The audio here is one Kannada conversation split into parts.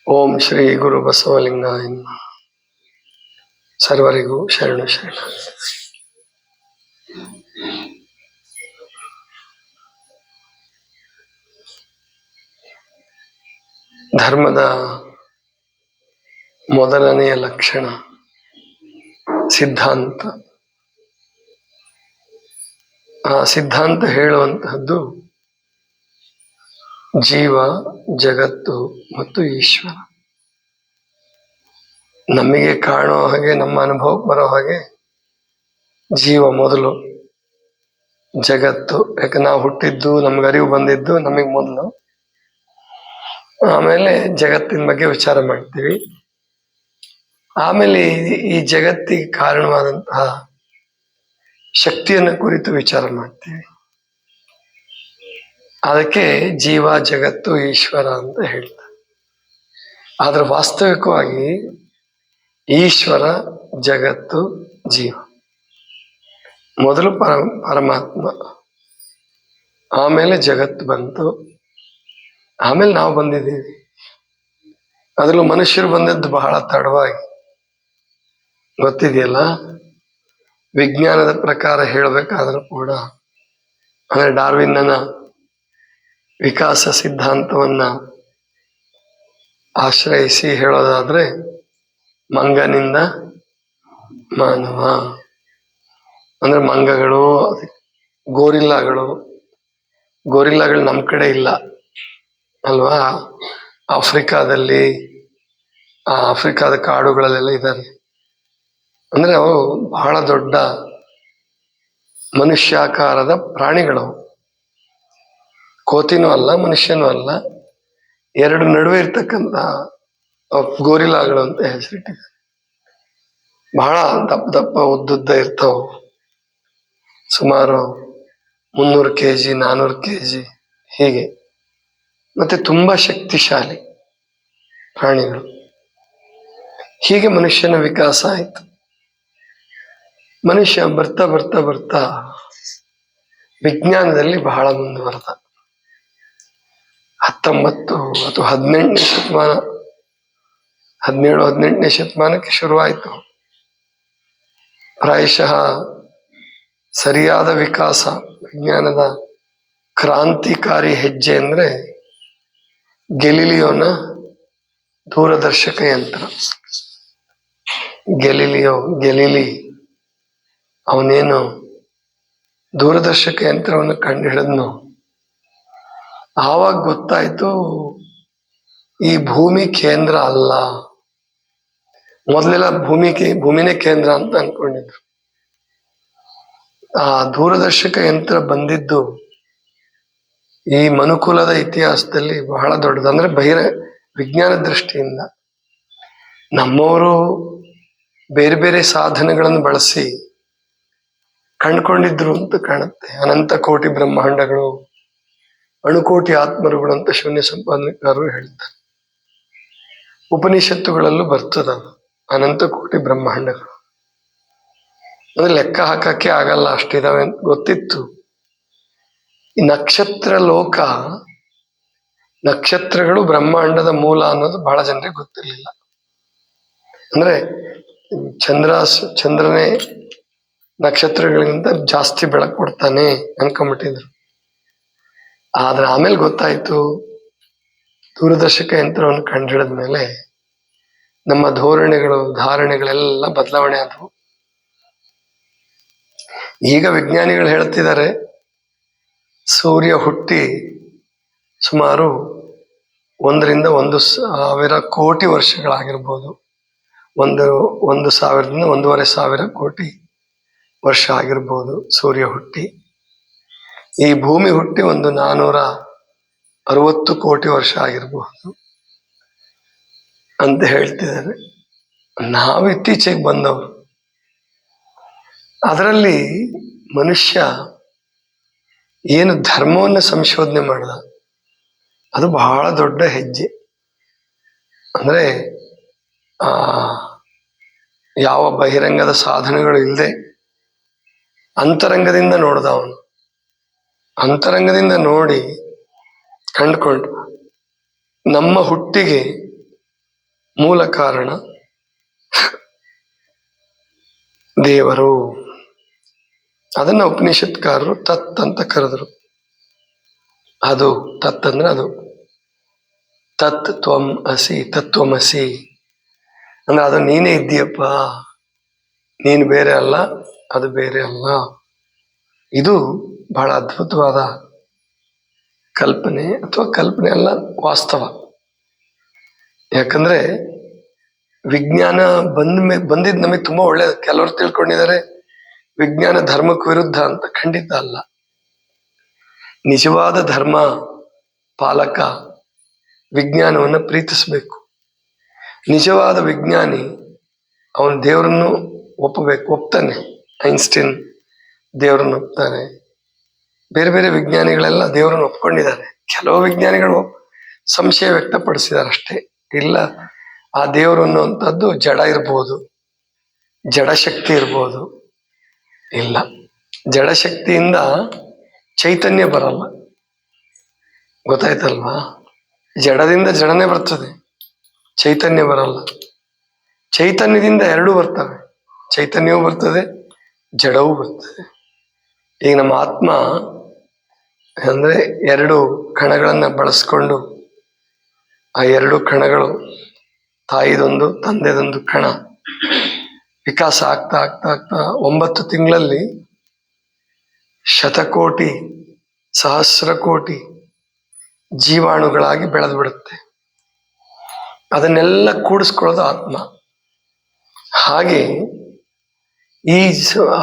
ಓಂ ಶ್ರೀ ಗುರು ಬಸವಲಿಂಗಾಯ ನಮಃ. ಸರ್ವರಿಗೂ ಶರಣು ಶರಣ. ಧರ್ಮದ ಮೊದಲನೆಯ ಲಕ್ಷಣ ಸಿದ್ಧಾಂತ. ಆ ಸಿದ್ಧಾಂತ ಹೇಳುವಂತಹದ್ದು ಜೀವ, ಜಗತ್ತು ಮತ್ತು ಈಶ್ವರ. ನಮಗೆ ಕಾಣೋ ಹಾಗೆ, ನಮ್ಮ ಅನುಭವಕ್ಕೆ ಬರೋ ಹಾಗೆ ಜೀವ ಮೊದಲು, ಜಗತ್ತು. ಯಾಕೆ ನಾವು ಹುಟ್ಟಿದ್ದು, ನಮ್ಗೆ ಅರಿವು ಬಂದಿದ್ದು ನಮಗೆ ಮೊದಲು. ಆಮೇಲೆ ಜಗತ್ತಿನ ಬಗ್ಗೆ ವಿಚಾರ ಮಾಡ್ತೀವಿ. ಆಮೇಲೆ ಈ ಜಗತ್ತಿಗೆ ಕಾರಣವಾದಂತಹ ಶಕ್ತಿಯನ್ನು ಕುರಿತು ವಿಚಾರ ಮಾಡ್ತೀವಿ. ಅದಕ್ಕೆ ಜೀವ, ಜಗತ್ತು, ಈಶ್ವರ ಅಂತ ಹೇಳ್ತಾರೆ. ಆದ್ರೆ ವಾಸ್ತವಿಕವಾಗಿ ಈಶ್ವರ, ಜಗತ್ತು, ಜೀವ. ಮೊದಲು ಪರಮಾತ್ಮ, ಆಮೇಲೆ ಜಗತ್ತು ಬಂತು, ಆಮೇಲೆ ನಾವು ಬಂದಿದ್ದೀವಿ. ಅದರಲ್ಲೂ ಮನುಷ್ಯರು ಬಂದದ್ದು ಬಹಳ ತಡವಾಗಿ. ಗೊತ್ತಿದೆಯಲ್ಲ, ವಿಜ್ಞಾನದ ಪ್ರಕಾರ ಹೇಳಬೇಕಾದ್ರೂ ಕೂಡ, ಅಂದ್ರೆ ಡಾರ್ವಿನ್ನನ ವಿಕಾಸ ಸಿದ್ಧಾಂತವನ್ನ ಆಶ್ರಯಿಸಿ ಹೇಳೋದಾದ್ರೆ, ಮಂಗನಿಂದ ಮಾನವ. ಅಂದ್ರೆ ಮಂಗಗಳು, ಗೋರಿಲ್ಲಾಗಳು ನಮ್ಮ ಕಡೆ ಇಲ್ಲ ಅಲ್ವಾ? ಆಫ್ರಿಕಾದಲ್ಲಿ, ಆಫ್ರಿಕಾದ ಕಾಡುಗಳಲ್ಲೆಲ್ಲ ಇದ್ದಾರೆ. ಅಂದ್ರೆ ಅವು ಬಹಳ ದೊಡ್ಡ ಮನುಷ್ಯಾಕಾರದ ಪ್ರಾಣಿಗಳು. ಕೋತಿನೂ ಅಲ್ಲ, ಮನುಷ್ಯನೂ ಅಲ್ಲ, ಎರಡು ನಡುವೆ ಇರ್ತಕ್ಕಂಥ ಗೋರಿಲ್ಲಾಗಳು ಅಂತ ಹೆಸರಿಟ್ಟಿದ್ದಾರೆ. ಬಹಳ ದಪ್ಪ ದಪ್ಪ ಉದ್ದುದ್ದ ಇರ್ತಾವ, ಸುಮಾರು 300 kg 400 kg ಹೀಗೆ. ಮತ್ತೆ ತುಂಬಾ ಶಕ್ತಿಶಾಲಿ ಪ್ರಾಣಿಗಳು. ಹೀಗೆ ಮನುಷ್ಯನ ವಿಕಾಸ ಆಯಿತು. ಮನುಷ್ಯ ಬರ್ತಾ ಬರ್ತಾ ಬರ್ತಾ ವಿಜ್ಞಾನದಲ್ಲಿ ಬಹಳ ಮುಂದುವರೆದ. 19 ಅಥವಾ 18ನೇ ಶತಮಾನ, 17-18ನೇ ಶತಮಾನಕ್ಕೆ ಶುರುವಾಯಿತು ಪ್ರಾಯಶಃ ಸರಿಯಾದ ವಿಕಾಸ. ವಿಜ್ಞಾನದ ಕ್ರಾಂತಿಕಾರಿ ಹೆಜ್ಜೆ ಅಂದ್ರೆ ಗೆಲಿಲಿಯೋನ ದೂರದರ್ಶಕ ಯಂತ್ರ. ಗೆಲಿಲಿ ಅವನೇನು ದೂರದರ್ಶಕ ಯಂತ್ರವನ್ನು ಕಂಡು ಹಿಡಿದ್ನು, ಆವಾಗ ಗೊತ್ತಾಯ್ತು ಈ ಭೂಮಿ ಕೇಂದ್ರ ಅಲ್ಲ. ಮೊದಲೆಲ್ಲ ಭೂಮಿನೇ ಕೇಂದ್ರ ಅಂತ ಅನ್ಕೊಂಡಿದ್ರು. ಆ ದೂರದರ್ಶಕ ಯಂತ್ರ ಬಂದಿದ್ದು ಈ ಮನುಕುಲದ ಇತಿಹಾಸದಲ್ಲಿ ಬಹಳ ದೊಡ್ಡದು. ಅಂದ್ರೆ ವಿಜ್ಞಾನ ದೃಷ್ಟಿಯಿಂದ ನಮ್ಮವರು ಬೇರೆ ಬೇರೆ ಸಾಧನಗಳನ್ನು ಬಳಸಿ ಕಂಡುಕೊಂಡಿದ್ರು ಅಂತ ಕಾಣುತ್ತೆ. ಅನಂತ ಕೋಟಿ ಬ್ರಹ್ಮಾಂಡಗಳು, ಅಣುಕೋಟಿ ಆತ್ಮರುಗಳು ಅಂತ ಶೂನ್ಯ ಸಂಪಾದನೆಕಾರರು ಹೇಳ್ತಾರೆ. ಉಪನಿಷತ್ತುಗಳಲ್ಲೂ ಬರ್ತದ ಅನಂತ ಕೋಟಿ ಬ್ರಹ್ಮಾಂಡಗಳು. ಅಂದ್ರೆ ಲೆಕ್ಕ ಹಾಕಕ್ಕೆ ಆಗಲ್ಲ, ಅಷ್ಟಿದಾವೆ ಅಂತ ಗೊತ್ತಿತ್ತು. ಈ ನಕ್ಷತ್ರ ಲೋಕ, ನಕ್ಷತ್ರಗಳು ಬ್ರಹ್ಮಾಂಡದ ಮೂಲ ಅನ್ನೋದು ಬಹಳ ಜನರಿಗೆ ಗೊತ್ತಿರಲಿಲ್ಲ. ಅಂದ್ರೆ ಚಂದ್ರನೇ ನಕ್ಷತ್ರಗಳಿಗಿಂತ ಜಾಸ್ತಿ ಬೆಳಕು ಕೊಡ್ತಾನೆ ಅನ್ಕೊಂಡ್ಬಿಟ್ಟಿದ್ರು. ಆದ್ರೆ ಆಮೇಲೆ ಗೊತ್ತಾಯ್ತು, ದೂರದರ್ಶಕ ಯಂತ್ರವನ್ನು ಕಂಡುಹಿಡಿದ್ಮೇಲೆ ನಮ್ಮ ಧಾರಣೆಗಳೆಲ್ಲ ಬದಲಾವಣೆ ಆದವು. ಈಗ ವಿಜ್ಞಾನಿಗಳು ಹೇಳ್ತಿದ್ದಾರೆ, ಸೂರ್ಯ ಹುಟ್ಟಿ ಸುಮಾರು 1ರಿಂದ 1,000 ಕೋಟಿ ವರ್ಷಗಳಾಗಿರ್ಬೋದು. 1,000ದಿಂದ 1,500 ಕೋಟಿ ವರ್ಷ ಆಗಿರ್ಬೋದು ಸೂರ್ಯ ಹುಟ್ಟಿ. ಈ ಭೂಮಿ ಹುಟ್ಟಿ 460 ಕೋಟಿ ವರ್ಷ ಆಗಿರ್ಬಹುದು ಅಂತ ಹೇಳ್ತಿದ್ದಾರೆ. ನಾವು ಇತ್ತೀಚೆಗೆ ಬಂದವರು. ಅದರಲ್ಲಿ ಮನುಷ್ಯ ಏನು ಧರ್ಮವನ್ನು ಸಂಶೋಧನೆ ಮಾಡಿದ, ಅದು ಬಹಳ ದೊಡ್ಡ ಹೆಜ್ಜೆ. ಅಂದ್ರೆ ಯಾವ ಬಹಿರಂಗದ ಸಾಧನಗಳು ಇಲ್ಲದೆ ಅಂತರಂಗದಿಂದ ನೋಡ್ದ ಅವನು. ಅಂತರಂಗದಿಂದ ನೋಡಿ ಕಂಡುಕೊಂಡು ನಮ್ಮ ಹುಟ್ಟಿಗೆ ಮೂಲ ಕಾರಣ ದೇವರು. ಅದನ್ನ ಉಪನಿಷತ್ಕಾರರು ತತ್ ಅಂತ ಕರೆದ್ರು. ಅದು ತತ್ ಅಂದ್ರೆ ಅದು. ತತ್ ತ್ವಂ ಅಸಿ, ತತ್ವಮಸಿ ಅಂದ್ರೆ ಅದು ನೀನೇ ಇದ್ದೀಯಪ್ಪ, ನೀನು ಬೇರೆ ಅಲ್ಲ, ಅದು ಬೇರೆ ಅಲ್ಲ. ಇದು ಬಹಳ ಅದ್ಭುತವಾದ ಕಲ್ಪನೆ, ಅಥವಾ ಕಲ್ಪನೆ ಅಲ್ಲ, ವಾಸ್ತವ. ಯಾಕಂದ್ರೆ ವಿಜ್ಞಾನ ಬಂದಿದ್ ನಮಗೆ ತುಂಬಾ ಒಳ್ಳೇದು. ಕೆಲವರು ತಿಳ್ಕೊಂಡಿದ್ದಾರೆ ವಿಜ್ಞಾನ ಧರ್ಮಕ್ಕೆ ವಿರುದ್ಧ ಅಂತ. ಖಂಡಿತ ಅಲ್ಲ. ನಿಜವಾದ ಧರ್ಮ ಪಾಲಕ ವಿಜ್ಞಾನವನ್ನು ಪ್ರೀತಿಸಬೇಕು. ನಿಜವಾದ ವಿಜ್ಞಾನಿ ಅವನು ದೇವರನ್ನು ಒಪ್ತಾನೆ. ಐನ್ಸ್ಟೀನ್ ದೇವರನ್ನು ಒಪ್ತಾನೆ. ಬೇರೆ ಬೇರೆ ವಿಜ್ಞಾನಿಗಳೆಲ್ಲ ದೇವರನ್ನು ಒಪ್ಕೊಂಡಿದ್ದಾರೆ. ಕೆಲವು ವಿಜ್ಞಾನಿಗಳು ಸಂಶಯ ವ್ಯಕ್ತಪಡಿಸಿದ್ದಾರೆ ಅಷ್ಟೇ. ಇಲ್ಲ, ಆ ದೇವರು ಅನ್ನುವಂಥದ್ದು ಜಡ ಇರ್ಬೋದು, ಜಡಶಕ್ತಿ ಇರ್ಬೋದು. ಇಲ್ಲ, ಜಡಶಕ್ತಿಯಿಂದ ಚೈತನ್ಯ ಬರಲ್ಲ. ಗೊತ್ತಾಯ್ತಲ್ವಾ? ಜಡದಿಂದ ಜಡನೆ ಬರ್ತದೆ, ಚೈತನ್ಯ ಬರಲ್ಲ. ಚೈತನ್ಯದಿಂದ ಎರಡೂ ಬರ್ತವೆ, ಚೈತನ್ಯವೂ ಬರ್ತದೆ, ಜಡವೂ ಬರ್ತದೆ. ಈಗ ನಮ್ಮ ಆತ್ಮ ಅಂದ್ರೆ ಎರಡು ಕಣಗಳನ್ನ ಬಳಸ್ಕೊಂಡು, ಆ ಎರಡು ಕಣಗಳು ತಾಯಿದೊಂದು ತಂದೆದೊಂದು ಕಣ ವಿಕಾಸ ಆಗ್ತಾ ಆಗ್ತಾ ಆಗ್ತಾ 9 ತಿಂಗಳಲ್ಲಿ ಶತಕೋಟಿ ಸಹಸ್ರ ಕೋಟಿ ಜೀವಾಣುಗಳಾಗಿ ಬೆಳೆದು ಬಿಡುತ್ತೆ. ಅದನ್ನೆಲ್ಲ ಕೂಡಿಸ್ಕೊಳ್ಳೋದು ಆತ್ಮ. ಹಾಗೆ ಈ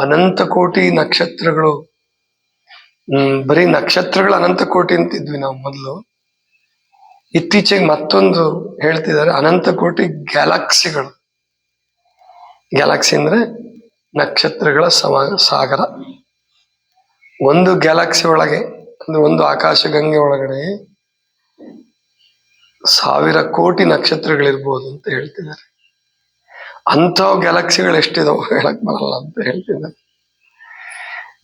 ಅನಂತ ಕೋಟಿ ನಕ್ಷತ್ರಗಳು, ಬರೀ ನಕ್ಷತ್ರಗಳು ಅನಂತ ಕೋಟಿ ಅಂತಿದ್ವಿ ನಾವು ಮೊದಲು. ಇತ್ತೀಚೆಗೆ ಮತ್ತೊಂದು ಹೇಳ್ತಿದ್ದಾರೆ, ಅನಂತ ಕೋಟಿ ಗ್ಯಾಲಕ್ಸಿಗಳು. ಗ್ಯಾಲಕ್ಸಿ ಅಂದ್ರೆ ನಕ್ಷತ್ರಗಳ ಸಾಗರ. ಒಂದು ಗ್ಯಾಲಕ್ಸಿ ಒಳಗೆ ಅಂದ್ರೆ ಒಂದು ಆಕಾಶಗಂಗೆ ಒಳಗಡೆ 1000 ಕೋಟಿ ನಕ್ಷತ್ರಗಳಿರ್ಬೋದು ಅಂತ ಹೇಳ್ತಿದ್ದಾರೆ. ಅಂಥವು ಗ್ಯಾಲಕ್ಸಿಗಳು ಎಷ್ಟಿದಾವೆ ಹೇಳಕ್ ಬರಲ್ಲ ಅಂತ ಹೇಳ್ತಿದ್ದಾರೆ.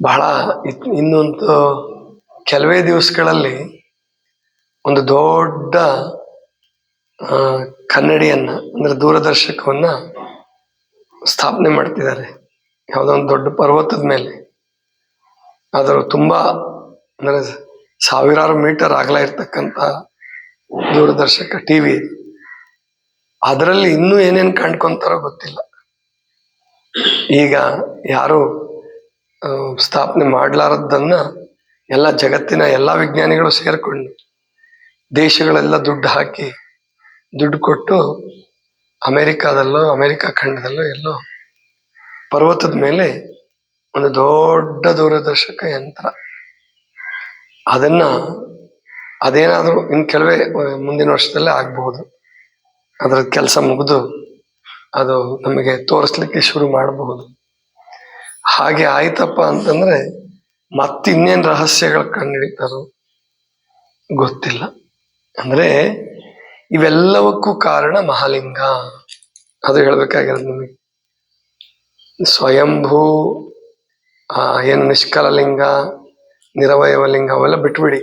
ಬಹಳ ಇನ್ನೊಂದು ಕೆಲವೇ ದಿವಸಗಳಲ್ಲಿ ಒಂದು ದೊಡ್ಡ ಕನ್ನಡಿಯನ್ನ ಅಂದ್ರೆ ದೂರದರ್ಶಕವನ್ನ ಸ್ಥಾಪನೆ ಮಾಡ್ತಿದ್ದಾರೆ ಯಾವುದೋ ಒಂದು ದೊಡ್ಡ ಪರ್ವತದ ಮೇಲೆ. ಅದರ ತುಂಬಾ ಅಂದ್ರೆ 1000 ಮೀಟರ್ ಅಗಲ ಇರ್ತಕ್ಕಂಥ ದೂರದರ್ಶಕ ಟಿವಿ. ಅದರಲ್ಲಿ ಇನ್ನೂ ಏನೇನು ಕಂಡ್ಕೊಂತಾರೋ ಗೊತ್ತಿಲ್ಲ. ಈಗ ಯಾರು ಸ್ಥಾಪನೆ ಮಾಡ್ಲಾರದನ್ನ ಎಲ್ಲ ಜಗತ್ತಿನ ಎಲ್ಲ ವಿಜ್ಞಾನಿಗಳು ಸೇರ್ಕೊಂಡು ದೇಶಗಳೆಲ್ಲ ದುಡ್ಡು ಹಾಕಿ ದುಡ್ಡು ಕೊಟ್ಟು ಅಮೆರಿಕಾದಲ್ಲೋ ಅಮೆರಿಕ ಖಂಡದಲ್ಲೋ ಎಲ್ಲೋ ಪರ್ವತದ ಮೇಲೆ ಒಂದು ದೊಡ್ಡ ದೂರದರ್ಶಕ ಯಂತ್ರ, ಅದೇನಾದ್ರೂ ಇನ್ನು ಕೆಲವೇ ಮುಂದಿನ ವರ್ಷದಲ್ಲೇ ಆಗ್ಬಹುದು. ಅದರ ಕೆಲಸ ಮುಗಿದು ಅದು ನಮಗೆ ತೋರಿಸ್ಲಿಕ್ಕೆ ಶುರು ಮಾಡಬಹುದು. ಹಾಗೆ ಆಯ್ತಪ್ಪ ಅಂತಂದ್ರೆ ಮತ್ತಿನ್ನೇನು ರಹಸ್ಯಗಳು ಕಂಡುಹಿಡಿತಾರೋ ಗೊತ್ತಿಲ್ಲ. ಅಂದ್ರೆ ಇವೆಲ್ಲವಕ್ಕೂ ಕಾರಣ ಮಹಾಲಿಂಗ. ಅದು ಹೇಳ್ಬೇಕಾಗಿರೋದು ನಿಮಗೆ. ಸ್ವಯಂಭೂ ಏನು ನಿಷ್ಕಲಲಿಂಗ, ನಿರವಯವ ಲಿಂಗ ಅವೆಲ್ಲ ಬಿಟ್ಬಿಡಿ.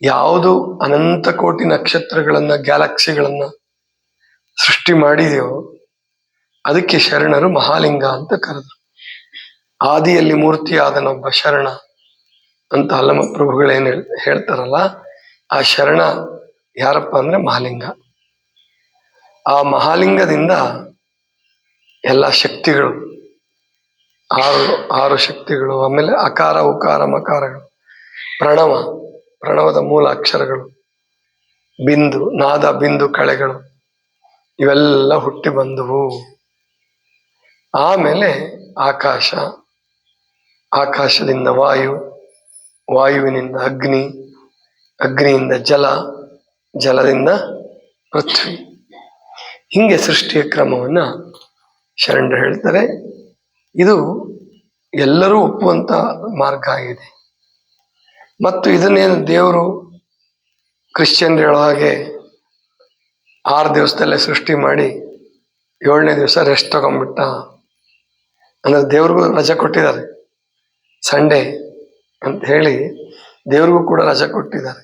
ಯಾವುದು ಅನಂತ ಕೋಟಿ ನಕ್ಷತ್ರಗಳನ್ನ ಗ್ಯಾಲಕ್ಸಿಗಳನ್ನ ಸೃಷ್ಟಿ ಮಾಡಿದೆಯೋ ಅದಕ್ಕೆ ಶರಣರು ಮಹಾಲಿಂಗ ಅಂತ ಕರೆದ್ರು. ಆದಿಯಲ್ಲಿ ಮೂರ್ತಿಯಾದನೊಬ್ಬ ಶರಣ ಅಂತ ಅಲ್ಲಮ ಪ್ರಭುಗಳೇನು ಹೇಳ್ತಾರಲ್ಲ, ಆ ಶರಣ ಯಾರಪ್ಪ ಅಂದ್ರೆ ಮಹಾಲಿಂಗ. ಆ ಮಹಾಲಿಂಗದಿಂದ ಎಲ್ಲ ಶಕ್ತಿಗಳು, ಆರು ಶಕ್ತಿಗಳು, ಆಮೇಲೆ ಅಕಾರ ಉಕಾರ ಮಕಾರಗಳು, ಪ್ರಣವದ ಮೂಲ ಅಕ್ಷರಗಳು, ಬಿಂದು ನಾದ ಬಿಂದು ಕಳೆಗಳು ಇವೆಲ್ಲ ಹುಟ್ಟಿ ಬಂದವು. ಆಮೇಲೆ ಆಕಾಶ, ಆಕಾಶದಿಂದ ವಾಯು, ವಾಯುವಿನಿಂದ ಅಗ್ನಿ, ಅಗ್ನಿಯಿಂದ ಜಲ, ಜಲದಿಂದ ಪೃಥ್ವಿ. ಹಿಂಗೆ ಸೃಷ್ಟಿಯ ಕ್ರಮವನ್ನ ಶರಣರು ಹೇಳ್ತಾರೆ. ಇದು ಎಲ್ಲರೂ ಒಪ್ಪುವಂತ ಮಾರ್ಗ ಆಗಿದೆ. ಮತ್ತು ಇದನ್ನೇನು ದೇವರು ಕ್ರಿಶ್ಚಿಯನ್ರು ಹೇಳೋ ಹಾಗೆ 6 ದಿವಸದಲ್ಲೇ ಸೃಷ್ಟಿ ಮಾಡಿ 7ನೇ ದಿವಸ ರೆಸ್ಟ್ ತಗೊಂಡ್ಬಿಟ್ಟ ಅಂದ್ರೆ ದೇವ್ರಿಗೂ ರಜೆ ಕೊಟ್ಟಿದ್ದಾರೆ. ಸಂಡೇ ಅಂತ ಹೇಳಿ ದೇವ್ರಿಗೂ ಕೂಡ ರಜೆ ಕೊಟ್ಟಿದ್ದಾರೆ.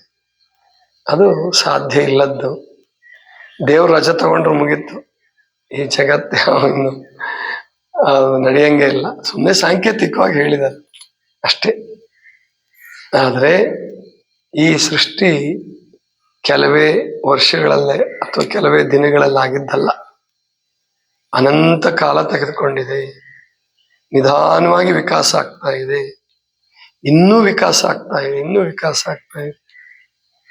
ಅದು ಸಾಧ್ಯ ಇಲ್ಲದ್ದು. ದೇವ್ರ ರಜೆ ತಗೊಂಡ್ರು ಮುಗೀತು, ಈ ಜಗತ್ತೆ ಇನ್ನು ಅದು ನಡೆಯಂಗೆ ಇಲ್ಲ. ಸುಮ್ಮನೆ ಸಾಂಕೇತಿಕವಾಗಿ ಹೇಳಿದ್ದಾರೆ ಅಷ್ಟೇ. ಆದ್ರೆ ಈ ಸೃಷ್ಟಿ ಕೆಲವೇ ವರ್ಷಗಳಲ್ಲೇ ಅಥವಾ ಕೆಲವೇ ದಿನಗಳಲ್ಲಾಗಿದ್ದಲ್ಲ, ಅನಂತ ಕಾಲ ತೆಗೆದುಕೊಂಡಿದೆ. ನಿಧಾನವಾಗಿ ವಿಕಾಸ ಆಗ್ತಾ ಇದೆ, ಇನ್ನೂ ವಿಕಾಸ ಆಗ್ತಾ ಇದೆ, ಇನ್ನೂ ವಿಕಾಸ ಆಗ್ತಾ ಇದೆ.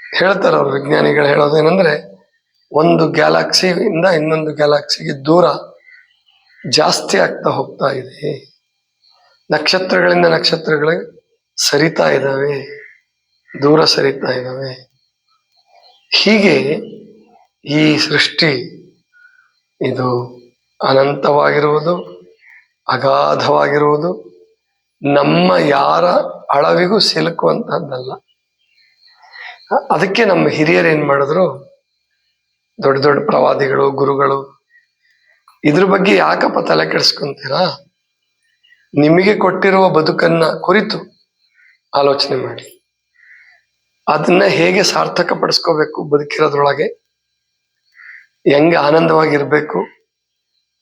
ಹೇಳ್ತಾರೆ ಅವ್ರು, ವಿಜ್ಞಾನಿಗಳು ಹೇಳೋದೇನೆಂದ್ರೆ, ಒಂದು ಗ್ಯಾಲಕ್ಸಿಯಿಂದ ಇನ್ನೊಂದು ಗ್ಯಾಲಕ್ಸಿಗೆ ದೂರ ಜಾಸ್ತಿ ಆಗ್ತಾ ಹೋಗ್ತಾ ಇದೆ. ನಕ್ಷತ್ರಗಳಿಂದ ನಕ್ಷತ್ರಗಳಿಗೆ ಸರಿತಾ ಇದ್ದಾವೆ, ದೂರ ಸರಿತಾ ಇದ್ದಾವೆ. ಹೀಗೆ ಈ ಸೃಷ್ಟಿ ಇದು ಅನಂತವಾಗಿರುವುದು, ಅಗಾಧವಾಗಿರುವುದು, ನಮ್ಮ ಯಾರ ಅಳವಿಗೂ ಸಿಲುಕುವಂತಹದ್ದಲ್ಲ. ಅದಕ್ಕೆ ನಮ್ಮ ಹಿರಿಯರು ಏನ್ ಮಾಡಿದ್ರು, ದೊಡ್ಡ ದೊಡ್ಡ ಪ್ರವಾದಿಗಳು, ಗುರುಗಳು, ಇದ್ರ ಬಗ್ಗೆ ಯಾಕಪ್ಪ ತಲೆ ಕೆಡಿಸ್ಕೊಂತೀರಾ? ನಿಮಗೆ ಕೊಟ್ಟಿರುವ ಬದುಕನ್ನ ಕುರಿತು ಆಲೋಚನೆ ಮಾಡಿ, ಅದನ್ನ ಹೇಗೆ ಸಾರ್ಥಕ ಪಡಿಸ್ಕೋಬೇಕು, ಬದುಕಿರೋದ್ರೊಳಗೆ ಹೆಂಗೆ ಆನಂದವಾಗಿರ್ಬೇಕು,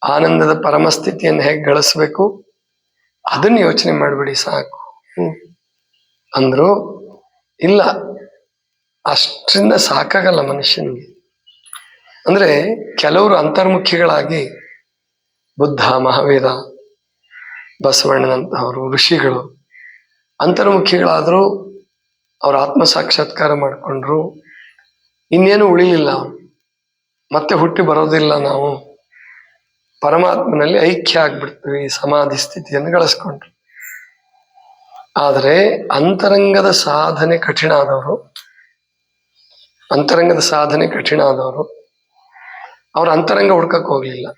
ಆನಂದದ ಪರಮಸ್ಥಿತಿಯನ್ನು ಹೇಗೆ ಗಳಿಸ್ಬೇಕು, ಅದನ್ನ ಯೋಚನೆ ಮಾಡ್ಬಿಡಿ ಸಾಕು ಅಂದ್ರು. ಇಲ್ಲ, ಅಷ್ಟರಿಂದ ಸಾಕಾಗಲ್ಲ ಮನುಷ್ಯನಿಗೆ. ಅಂದ್ರೆ ಕೆಲವರು ಅಂತರ್ಮುಖಿಗಳಾಗಿ, ಬುದ್ಧ, ಮಹಾವೀರ, ಬಸವಣ್ಣನಂತಹವರು ಋಷಿಗಳು ಅಂತರ್ಮುಖಿಗಳಾದ್ರು, ಅವ್ರ ಆತ್ಮ ಸಾಕ್ಷಾತ್ಕಾರ ಮಾಡಿಕೊಂಡ್ರು, ಇನ್ನೇನು ಉಳಿಲಿಲ್ಲ, ಮತ್ತೆ ಹುಟ್ಟಿ ಬರೋದಿಲ್ಲ, ನಾವು ಪರಮಾತ್ಮನಲ್ಲಿ ಐಕ್ಯ ಆಗ್ಬಿಡ್ತೀವಿ, ಸಮಾಧಿ ಸ್ಥಿತಿಯನ್ನು ಗಳಿಸ್ಕೊಂಡ್ರು. ಆದರೆ ಅಂತರಂಗದ ಸಾಧನೆ ಕಠಿಣ ಆದವರು, ಅವ್ರ ಅಂತರಂಗ ಹುಡ್ಕಕ್ ಹೋಗ್ಲಿಲ್ಲ.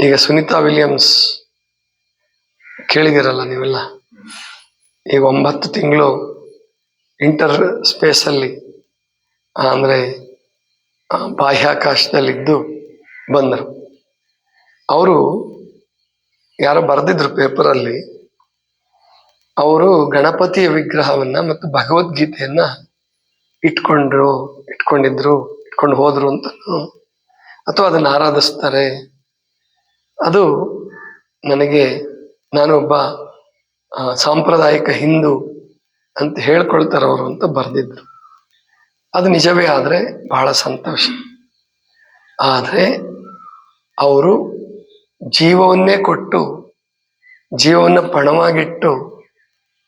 ಈಗ ಸುನೀತಾ ವಿಲಿಯಮ್ಸ್ ಕೇಳಿದಿರಲ್ಲ ನೀವೆಲ್ಲ, ಈಗ 9 ತಿಂಗಳು ಇಂಟರ್ ಸ್ಪೇಸ್ ಅಲ್ಲಿ ಅಂದ್ರೆ ಬಾಹ್ಯಾಕಾಶದಲ್ಲಿದ್ದು ಬಂದರು. ಅವರು ಯಾರೋ ಬರೆದಿದ್ರು ಪೇಪರಲ್ಲಿ, ಅವರು ಗಣಪತಿಯ ವಿಗ್ರಹವನ್ನ ಮತ್ತು ಭಗವದ್ಗೀತೆಯನ್ನ ಇಟ್ಕೊಂಡು ಹೋದ್ರು ಅಂತ, ಅಥವಾ ಅದನ್ನ ಆರಾಧಿಸ್ತಾರೆ. ಅದು ನನಗೆ, ನಾನೊಬ್ಬ ಸಾಂಪ್ರದಾಯಿಕ ಹಿಂದೂ ಅಂತ ಹೇಳ್ಕೊಳ್ತಾರವರು ಅಂತ ಬರೆದಿದ್ರು. ಅದು ನಿಜವೇ ಆದ್ರೆ ಬಹಳ ಸಂತೋಷ. ಆದ್ರೆ ಅವರು ಜೀವವನ್ನೇ ಕೊಟ್ಟು, ಜೀವವನ್ನ ಪಣವಾಗಿಟ್ಟು,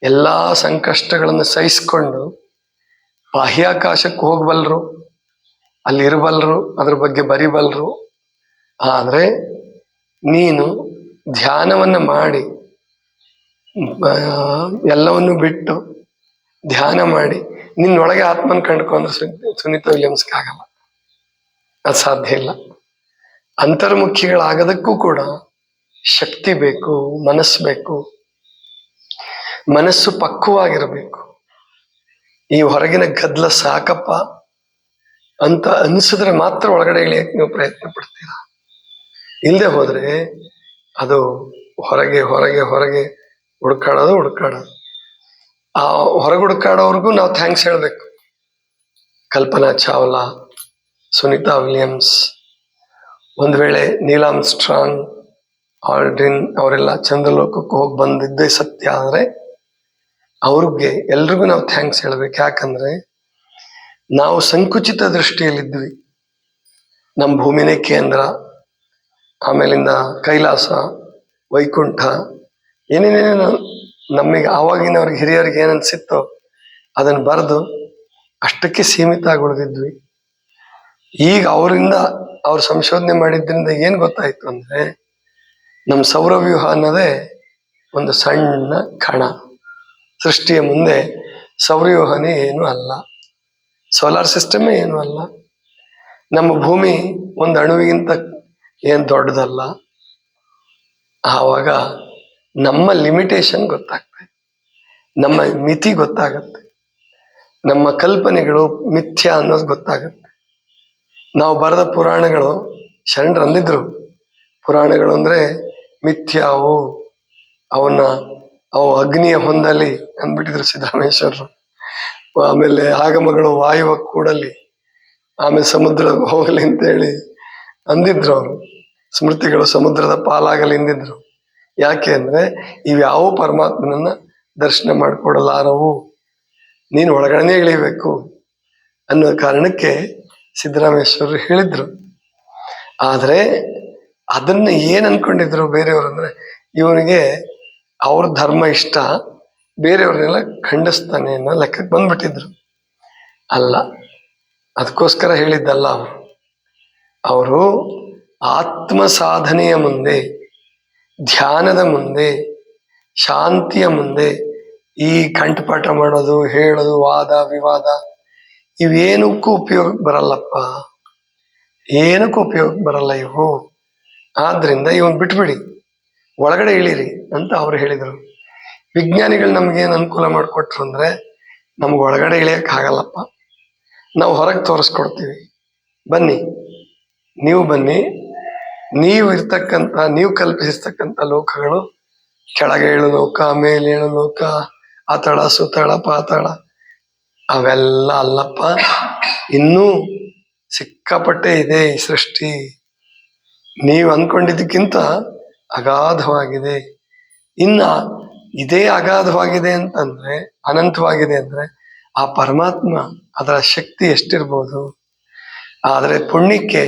ಎಲ್ಲಾ ಸಂಕಷ್ಟಗಳನ್ನು ಸಹಿಸ್ಕೊಂಡು ಬಾಹ್ಯಾಕಾಶಕ್ಕೆ ಹೋಗ್ಬಲ್ರು, ಅಲ್ಲಿ ಇರಬಲ್ರು, ಅದ್ರ ಬಗ್ಗೆ ಬರಿಬಲ್ರು. ಆದ್ರೆ ನೀನು ಧ್ಯಾನವನ್ನ ಮಾಡಿ, ಎಲ್ಲವನ್ನು ಬಿಟ್ಟು ಧ್ಯಾನ ಮಾಡಿ ನಿನ್ನೊಳಗೆ ಆತ್ಮನ್ ಕಂಡ್ಕೊಂಡ್ರೆ ಸುನೀತಾ ವಿಲಿಯಮ್ಸ್ಗೆ ಆಗಲ್ಲ, ಅದು ಸಾಧ್ಯ ಇಲ್ಲ. ಅಂತರ್ಮುಖಿಗಳಾಗೋದಕ್ಕೂ ಕೂಡ ಶಕ್ತಿ ಬೇಕು, ಮನಸ್ಸು ಬೇಕು, ಮನಸ್ಸು ಪಕ್ವವಾಗಿರಬೇಕು. ಈ ಹೊರಗಿನ ಗದ್ದಲ ಸಾಕಪ್ಪ ಅಂತ ಅನಿಸಿದ್ರೆ ಮಾತ್ರ ಒಳಗಡೆ ಇಳಿಯಕ್ಕೆ ನೀವು ಪ್ರಯತ್ನ ಪಡ್ತೀರಾ. ಇಲ್ಲದೆ ಹೋದ್ರೆ ಅದು ಹೊರಗೆ ಹೊರಗೆ ಹೊರಗೆ ಹುಡುಕಾಡೋದು. ಆ ಹೊರಗೆ ಹುಡುಕಾಡೋರ್ಗೂ ನಾವು ಥ್ಯಾಂಕ್ಸ್ ಹೇಳ್ಬೇಕು. ಕಲ್ಪನಾ ಚಾವ್ಲಾ, ಸುನೀತಾ ವಿಲಿಯಮ್ಸ್, ಒಂದ್ ವೇಳೆ ನೀಲ್ ಆರ್ಮ್ಸ್ಟ್ರಾಂಗ್, ಆಲ್ಡ್ರಿನ್ ಅವರೆಲ್ಲ ಚಂದ್ರಲೋಕಕ್ಕೆ ಹೋಗಿ ಬಂದಿದ್ದೇ ಸತ್ಯ ಆದ್ರೆ ಅವ್ರಿಗೆ ಎಲ್ರಿಗೂ ನಾವು ಥ್ಯಾಂಕ್ಸ್ ಹೇಳ್ಬೇಕು. ಯಾಕಂದ್ರೆ ನಾವು ಸಂಕುಚಿತ ದೃಷ್ಟಿಯಲ್ಲಿದ್ವಿ. ನಮ್ಮ ಭೂಮಿನೇ ಕೇಂದ್ರ, ಆಮೇಲಿಂದ ಕೈಲಾಸ, ವೈಕುಂಠ, ಏನೇನೇನು ನಮಗೆ ಆವಾಗಿನವ್ರಿಗೆ ಹಿರಿಯರಿಗೆ ಏನನ್ಸಿತ್ತೋ ಅದನ್ನು ಬರೆದು ಅಷ್ಟಕ್ಕೆ ಸೀಮಿತ ಆಗಿ ಉಳಿದಿದ್ವಿ. ಈಗ ಅವ್ರು ಸಂಶೋಧನೆ ಮಾಡಿದ್ರಿಂದ ಏನ್ ಗೊತ್ತಾಯ್ತು ಅಂದ್ರೆ, ನಮ್ಮ ಸೌರವ್ಯೂಹ ಅನ್ನೋದೇ ಒಂದು ಸಣ್ಣ ಕಣ. ಸೃಷ್ಟಿಯ ಮುಂದೆ ಸೌರವ್ಯೂಹನೇ ಏನು ಅಲ್ಲ, ಸೋಲಾರ್ ಸಿಸ್ಟಮೇ ಏನು ಅಲ್ಲ. ನಮ್ಮ ಭೂಮಿ ಒಂದು ಅಣುವಿಗಿಂತ ಏನ್ ದೊಡ್ಡದಲ್ಲ. ಆವಾಗ ನಮ್ಮ ಲಿಮಿಟೇಷನ್ ಗೊತ್ತಾಗ್ತದೆ, ನಮ್ಮ ಮಿತಿ ಗೊತ್ತಾಗತ್ತೆ, ನಮ್ಮ ಕಲ್ಪನೆಗಳು ಮಿಥ್ಯ ಅನ್ನೋದು ಗೊತ್ತಾಗತ್ತೆ. ನಾವು ಬರೆದ ಪುರಾಣಗಳು, ಶರಣರು ಅಂದಿದ್ರು, ಪುರಾಣಗಳು ಅಂದ್ರೆ ಮಿಥ್ಯ, ಅವು ಅಗ್ನಿಯ ಹೊಂದಲಿ ಅಂದ್ಬಿಟ್ಟಿದ್ರು ಸಿದ್ದರಾಮೇಶ್ವರರು. ಆಮೇಲೆ ಆಗಮಗಳು ವಾಯುವ ಕೂಡಲಿ ಆಮೇಲೆ ಸಮುದ್ರ ಹೋಗಲಿ ಅಂತೇಳಿ ಅಂದಿದ್ರು ಅವರು. ಸ್ಮೃತಿಗಳು ಸಮುದ್ರದ ಪಾಲಾಗಲಿ ಎಂದಿದ್ರು. ಯಾಕೆ ಅಂದ್ರೆ ಇವ್ಯಾವ ಪರಮಾತ್ಮನನ್ನ ದರ್ಶನ ಮಾಡಿಕೊಡಲಾರವು, ನೀನು ಒಳಗಡೆನೆ ಇಳಿಬೇಕು ಅನ್ನೋ ಕಾರಣಕ್ಕೆ ಸಿದ್ದರಾಮೇಶ್ವರರು ಹೇಳಿದ್ರು. ಆದ್ರೆ ಅದನ್ನ ಏನ್ ಅನ್ಕೊಂಡಿದ್ರು ಬೇರೆಯವರು ಅಂದ್ರೆ, ಇವನಿಗೆ ಅವ್ರ ಧರ್ಮ ಇಷ್ಟ, ಬೇರೆಯವ್ರನ್ನೆಲ್ಲ ಖಂಡಿಸ್ತಾನೆ ಅನ್ನೋ ಲೆಕ್ಕಕ್ಕೆ ಬಂದ್ಬಿಟ್ಟಿದ್ರು. ಅಲ್ಲ, ಅದಕ್ಕೋಸ್ಕರ ಹೇಳಿದ್ದಲ್ಲ. ಅವರು ಆತ್ಮ ಸಾಧನೆಯ ಮುಂದೆ, ಧ್ಯಾನದ ಮುಂದೆ, ಶಾಂತಿಯ ಮುಂದೆ ಈ ಕಂಠಪಾಠ ಮಾಡೋದು, ಹೇಳೋದು, ವಾದ ವಿವಾದ ಇವೇನಕ್ಕೂ ಉಪಯೋಗ ಬರಲ್ಲಪ್ಪ, ಏನಕ್ಕೂ ಉಪಯೋಗ ಬರಲ್ಲ ಇವು. ಆದ್ರಿಂದ ಇವನ್ ಬಿಟ್ಬಿಡಿ, ಒಳಗಡೆ ಇಳಿರಿ ಅಂತ ಅವ್ರು ಹೇಳಿದರು. ವಿಜ್ಞಾನಿಗಳು ನಮ್ಗೇನು ಅನುಕೂಲ ಮಾಡಿಕೊಟ್ರು ಅಂದ್ರೆ, ನಮ್ಗೆ ಒಳಗಡೆ ಇಳಿಯಕ್ ಆಗಲ್ಲಪ್ಪ, ನಾವು ಹೊರಗೆ ತೋರಿಸ್ಕೊಡ್ತೀವಿ, ಬನ್ನಿ, ನೀವು ಬನ್ನಿ, ನೀವು ಇರ್ತಕ್ಕಂಥ, ನೀವು ಕಲ್ಪಿಸಿರ್ತಕ್ಕಂಥ ಲೋಕಗಳು ಕೆಳಗೆ ಏಳು ಲೋಕ, ಮೇಲೆ ಏಳು ಲೋಕ, ಆತಳ ಸುತಳ ಪಾತಾಳ ಅವೆಲ್ಲ ಅಲ್ಲಪ್ಪ, ಇನ್ನೂ ಸಿಕ್ಕಾಪಟ್ಟೆ ಇದೆ ಈ ಸೃಷ್ಟಿ. ನೀವು ಅಂದ್ಕೊಂಡಿದ್ದಕ್ಕಿಂತ ಅಗಾಧವಾಗಿದೆ. ಇನ್ನ ಇದೇ ಅಗಾಧವಾಗಿದೆ ಅಂತಂದ್ರೆ, ಅನಂತವಾಗಿದೆ ಅಂದ್ರೆ ಆ ಪರಮಾತ್ಮ ಅದರ ಶಕ್ತಿ ಎಷ್ಟಿರ್ಬೋದು. ಆದರೆ ಪುಣ್ಯಕ್ಕೆ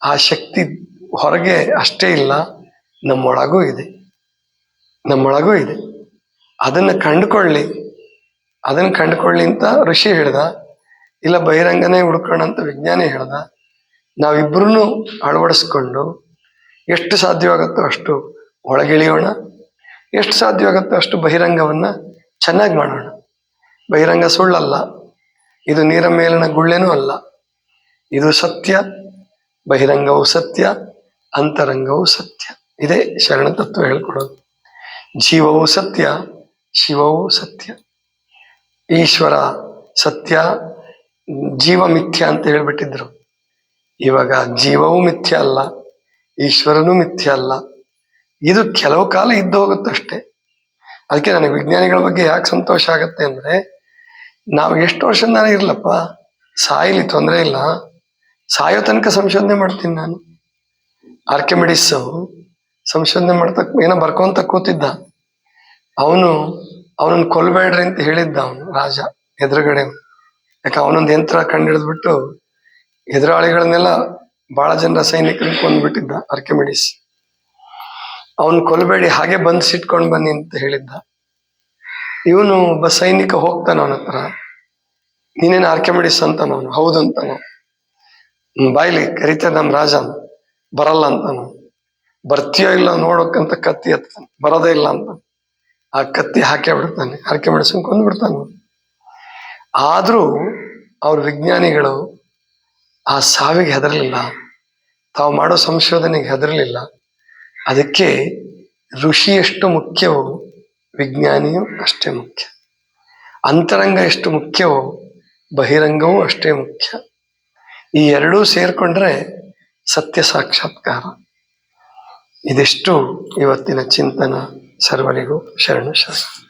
ಆ ಶಕ್ತಿ ಹೊರಗೆ ಅಷ್ಟೇ ಇಲ್ಲ, ನಮ್ಮೊಳಗೂ ಇದೆ, ನಮ್ಮೊಳಗೂ ಇದೆ. ಅದನ್ನ ಕಂಡುಕೊಳ್ಳಿ ಅಂತ ಋಷಿ ಹೇಳ್ದ, ಇಲ್ಲ ಬಹಿರಂಗನೇ ಹುಡ್ಕೋಣ ಅಂತ ವಿಜ್ಞಾನಿ ಹೇಳ್ದ. ನಾವಿಬ್ರು ಅಳವಡಿಸ್ಕೊಂಡು ಎಷ್ಟು ಸಾಧ್ಯವಾಗುತ್ತೋ ಅಷ್ಟು ಒಳಗಿಳಿಯೋಣ, ಎಷ್ಟು ಸಾಧ್ಯವಾಗುತ್ತೋ ಅಷ್ಟು ಬಹಿರಂಗವನ್ನ ಚೆನ್ನಾಗಿ ಮಾಡೋಣ. ಬಹಿರಂಗ ಸುಳ್ಳಲ್ಲ, ಇದು ನೀರ ಮೇಲಿನ ಗುಳ್ಳೆನೂ ಅಲ್ಲ, ಇದು ಸತ್ಯ. ಬಹಿರಂಗವು ಸತ್ಯ, ಅಂತರಂಗವು ಸತ್ಯ. ಇದೇ ಶರಣ ತತ್ವ ಹೇಳ್ಕೊಡೋದು. ಜೀವವು ಸತ್ಯ, ಶಿವವು ಸತ್ಯ. ಈಶ್ವರ ಸತ್ಯ, ಜೀವ ಮಿಥ್ಯ ಅಂತ ಹೇಳ್ಬಿಟ್ಟಿದ್ರು. ಇವಾಗ ಜೀವವು ಮಿಥ್ಯ ಅಲ್ಲ, ಈಶ್ವರನೂ ಮಿಥ್ಯ ಅಲ್ಲ. ಇದು ಕೆಲವು ಕಾಲ ಇದ್ದು ಹೋಗುತ್ತಷ್ಟೇ. ಅದಕ್ಕೆ ನನಗೆ ವಿಜ್ಞಾನಿಗಳ ಬಗ್ಗೆ ಯಾಕೆ ಸಂತೋಷ ಆಗತ್ತೆ ಅಂದ್ರೆ, ನಾವು ಎಷ್ಟು ವರ್ಷ ನಾನು ಇರ್ಲಪ್ಪ, ಸಾಯಲಿ ತೊಂದರೆ ಇಲ್ಲ, ಸಾಯೋ ತನಕ ಸಂಶೋಧನೆ ಮಾಡ್ತೀನಿ ನಾನು. ಆರ್ಕಿಮಿಡಿಸ್ ಸಂಶೋಧನೆ ಮಾಡ್ತಕ್ಕ ಏನೋ ಬರ್ಕೊಂತ ಕೂತಿದ್ದ, ಅವನನ್ನು ಕೊಲ್ಬೇಡ್ರಿ ಅಂತ ಹೇಳಿದ್ದ ಅವನು ರಾಜ ಎದುರುಗಡೆ. ಯಾಕೆ ಅವನೊಂದು ಯಂತ್ರ ಕಂಡಿಡಿದ್ಬಿಟ್ಟು ಎದುರಾಳಿಗಳನ್ನೆಲ್ಲ ಬಹಳ ಜನರ ಸೈನಿಕರನ್ನ ಕೊಂದ್ಬಿಟ್ಟಿದ್ದ ಆರ್ಕಿಮಿಡಿಸ್. ಅವನು ಕೊಲ್ಬೇಡಿ, ಹಾಗೆ ಬಂಧಿಸಿಟ್ಕೊಂಡು ಬನ್ನಿ ಅಂತ ಹೇಳಿದ್ದ. ಇವನು ಒಬ್ಬ ಸೈನಿಕ ಹೋಗ್ತಾನ ಅವನ ಹತ್ರ, ನೀನೇನು ಆರ್ಕಿಮಿಡಿಸ್ ಅಂತಾನ ಅವನು. ಹೌದು ಅಂತಾನು. ಬಾಯ್ಲಿ ಕರಿತಾನೆ ನಮ್ಮ ರಾಜ, ಬರಲ್ಲ ಅಂತಾನು. ಬರ್ತೀಯೋ ಇಲ್ಲ ನೋಡೋಕ್ಕಂತ ಕತ್ತಿ ಹತ್ತಾನೆ, ಬರೋದೇ ಇಲ್ಲ ಅಂತ ಆ ಕತ್ತಿ ಹಾಕೇ ಬಿಡ್ತಾನೆ, ಆರ್ಕಿಮಿಡಿಸ್ ಕೊಂದ್ಬಿಡ್ತಾನೆ. ಆದ್ರೂ ಅವ್ರ ವಿಜ್ಞಾನಿಗಳು ಆ ಸಾವಿಗೆ ಹೆದರ್ಲಿಲ್ಲ, ತಾವು ಮಾಡೋ ಸಂಶೋಧನೆಗೆ ಹೆದರ್ಲಿಲ್ಲ. ಅದಕ್ಕೆ ಋಷಿ ಎಷ್ಟು ಮುಖ್ಯವೋ ವಿಜ್ಞಾನಿಯು ಅಷ್ಟೇ ಮುಖ್ಯ. ಅಂತರಂಗ ಎಷ್ಟು ಮುಖ್ಯವೋ ಬಹಿರಂಗವೂ ಅಷ್ಟೇ ಮುಖ್ಯ. ಈ ಎರಡೂ ಸೇರ್ಕೊಂಡ್ರೆ ಸತ್ಯ ಸಾಕ್ಷಾತ್ಕಾರ. ಇದಿಷ್ಟು ಇವತ್ತಿನ ಚಿಂತನ. ಸರ್ವರಿಗೂ ಶರಣು ಶರಣ.